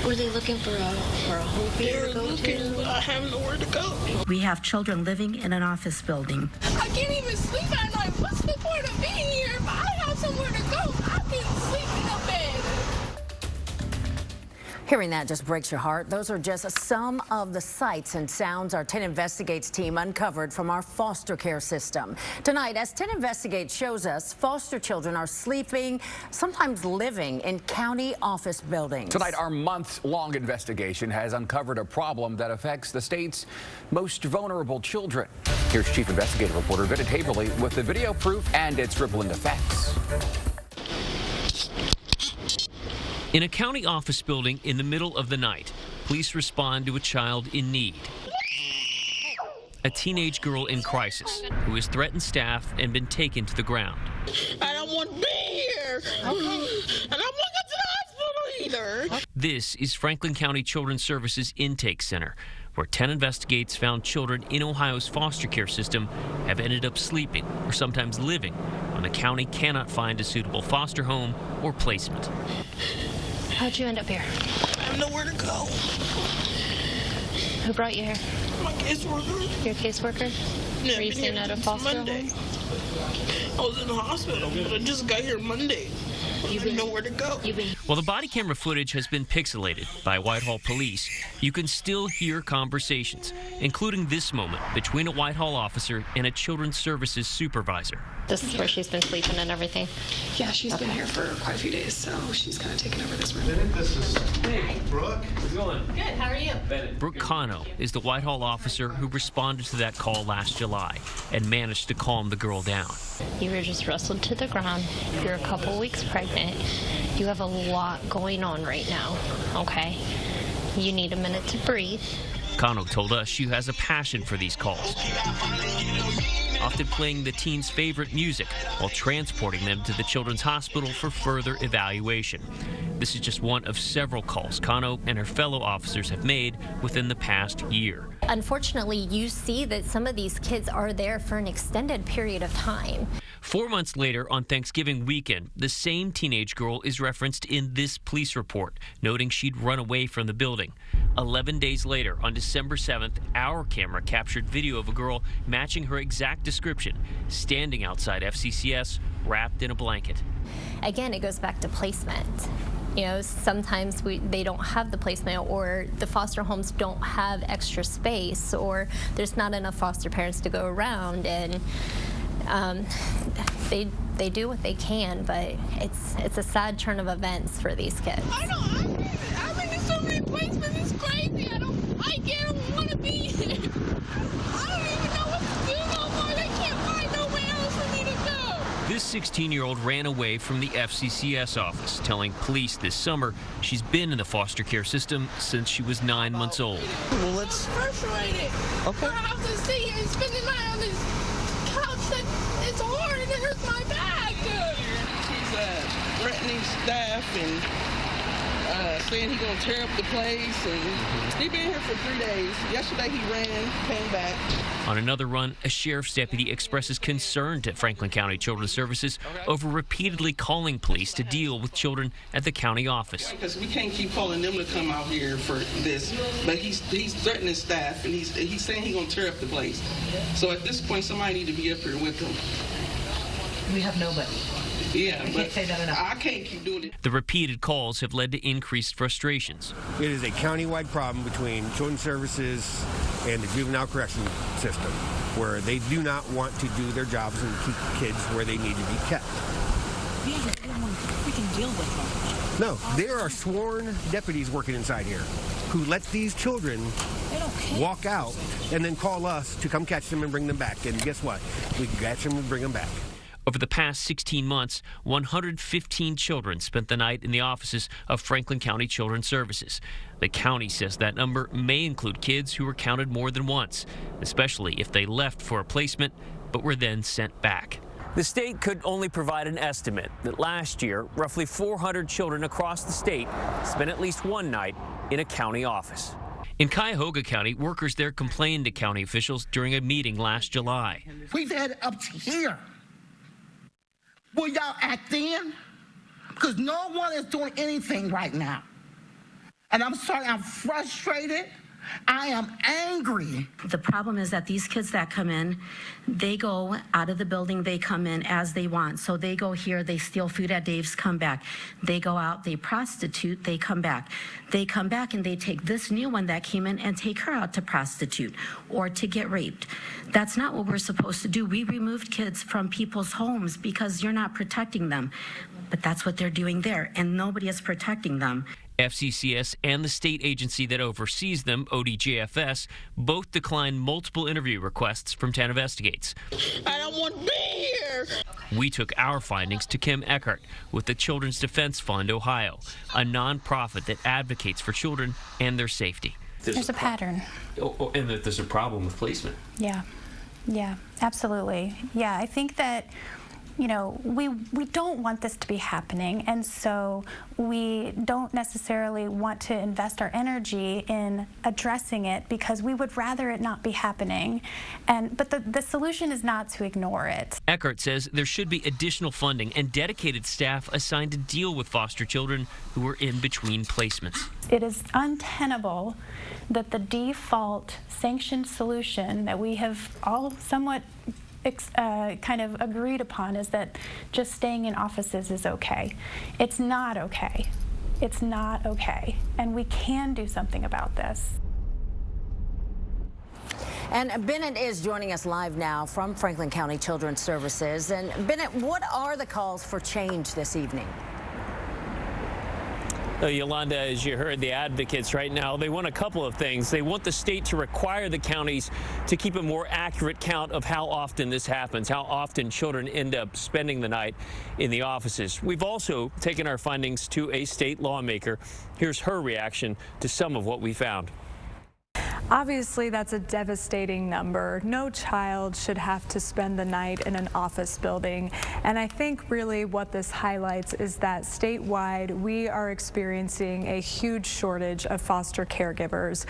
Were they looking for a home for you to go to? But I have nowhere to go. We have children living in an office building. I can't even sleep at night. What's the point of being here? If I have somewhere to go, I can sleep in a bed. Hearing that just breaks your heart. Those are just some of the sights and sounds our 10 Investigates team uncovered from our foster care system. Tonight, as 10 Investigates shows us, foster children are sleeping, sometimes living in county office buildings. Tonight, our months-long investigation has uncovered a problem that affects the state's most vulnerable children. Here's Chief Investigative Reporter Vinna Taverley with the video proof and its rippling effects. In a county office building in the middle of the night, police respond to a child in need. A teenage girl in crisis who has threatened staff and been taken to the ground. I don't want to be here. Okay. And I'm not going to the hospital either. This is Franklin County Children's Services Intake Center, where 10 Investigates found children in Ohio's foster care system have ended up sleeping or sometimes living when the county cannot find a suitable foster home or placement. How'd you end up here? I have nowhere to go. Who brought you here? My caseworker. Your caseworker? Yeah, Were you staying at a foster Monday. home? I was in the hospital, but I just got here Monday. I have nowhere to go. While the body camera footage has been pixelated by Whitehall police, you can still hear conversations, including this moment between a Whitehall officer and a Children's Services supervisor. This is where she's been sleeping and everything. Yeah, she's been here for quite a few days, so she's kind of taken over this room. Hey, Brooke. How's it going? Good, how are you? Brooke Cano is the Whitehall officer who responded to that call last July and managed to calm the girl down. You were just wrestled to the ground. You're a couple weeks pregnant. You have a lot going on right now, okay? You need a minute to breathe. Cano told us she has a passion for these calls, often playing the teens' favorite music while transporting them to the children's hospital for further evaluation. This is just one of several calls Cano and her fellow officers have made within the past year. Unfortunately, you see that some of these kids are there for an extended period of time. 4 months later, on Thanksgiving weekend, the same teenage girl is referenced in this police report, noting she'd run away from the building. 11 days later, on December 7th, our camera captured video of a girl matching her exact description, standing outside FCCS, wrapped in a blanket. Again, it goes back to placement. You know, sometimes they don't have the placement, or the foster homes don't have extra space, or there's not enough foster parents to go around, and they do what they can, but it's a sad turn of events for these kids. I know, I've been in so many placements, it's crazy. I don't want to be here. I don't even know what to do no more. They can't find nowhere else for me to go. This 16-year-old ran away from the FCCS office, telling police this summer she's been in the foster care system since she was 9 months old. Well, let's... I'm frustrated. Okay. I have to sit here and spend the night on this couch that it's hard and it hurts my back. He's threatening staff and saying he's going to tear up the place. And he's been here for 3 days. Yesterday he ran, came back. On another run, a sheriff's deputy expresses concern to Franklin County Children's Services over repeatedly calling police to deal with children at the county office. Because we can't keep calling them to come out here for this, but he's threatening staff, and he's saying he's going to tear up the place. So at this point, somebody need to be up here with him. We have nobody. Yeah, can't say that enough. I can't keep doing it. The repeated calls have led to increased frustrations. It is a countywide problem between Children's Services and the juvenile correction system, where they do not want to do their jobs and keep kids where they need to be kept. Yeah, but we don't want to freaking deal with them. No, there are sworn deputies working inside here who let these children walk out and then call us to come catch them and bring them back. And guess what? We can catch them and bring them back. Over the past 16 months, 115 children spent the night in the offices of Franklin County Children's Services. The county says that number may include kids who were counted more than once, especially if they left for a placement but were then sent back. The state could only provide an estimate that last year, roughly 400 children across the state spent at least one night in a county office. In Cuyahoga County, workers there complained to county officials during a meeting last July. We've had it up to here. Will y'all act then? Because no one is doing anything right now. And I'm sorry, I'm frustrated. I am angry. The problem is that these kids that come in, they go out of the building, they come in as they want. So they go here, they steal food at Dave's, come back. They go out, they prostitute, they come back. They come back and they take this new one that came in and take her out to prostitute or to get raped. That's not what we're supposed to do. We removed kids from people's homes because you're not protecting them. But that's what they're doing there, and nobody is protecting them. FCCS and the state agency that oversees them, ODJFS, both declined multiple interview requests from 10 Investigates. I don't want to be here. We took our findings to Kim Eckhart with the Children's Defense Fund Ohio, a nonprofit that advocates for children and their safety. There's a pattern. And that there's a problem with placement. Yeah, absolutely. Yeah, I think that, you know, we don't want this to be happening, and so we don't necessarily want to invest our energy in addressing it because we would rather it not be happening. But the solution is not to ignore it. Eckhart says there should be additional funding and dedicated staff assigned to deal with foster children who are in between placements. It is untenable that the default sanctioned solution that we have all somewhat kind of agreed upon is that just staying in offices is okay. It's not okay. It's not okay. And we can do something about this. And Bennett is joining us live now from Franklin County Children's Services. And Bennett, what are the calls for change this evening? Yolanda, as you heard, the advocates right now, they want a couple of things. They want the state to require the counties to keep a more accurate count of how often this happens, how often children end up spending the night in the offices. We've also taken our findings to a state lawmaker. Here's her reaction to some of what we found. Obviously, that's a devastating number. No child should have to spend the night in an office building. And I think really what this highlights is that statewide, we are experiencing a huge shortage of foster caregivers.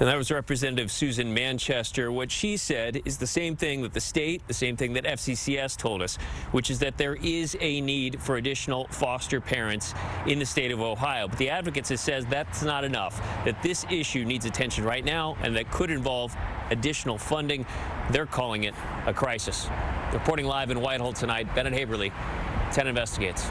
And that was Representative Susan Manchester. What she said is the same thing that the state, the same thing that FCCS told us, which is that there is a need for additional foster parents in the state of Ohio. But the advocates have said that's not enough, that this issue needs attention right now and that could involve additional funding. They're calling it a crisis. Reporting live in Whitehall tonight, Bennett Haberly, 10 Investigates.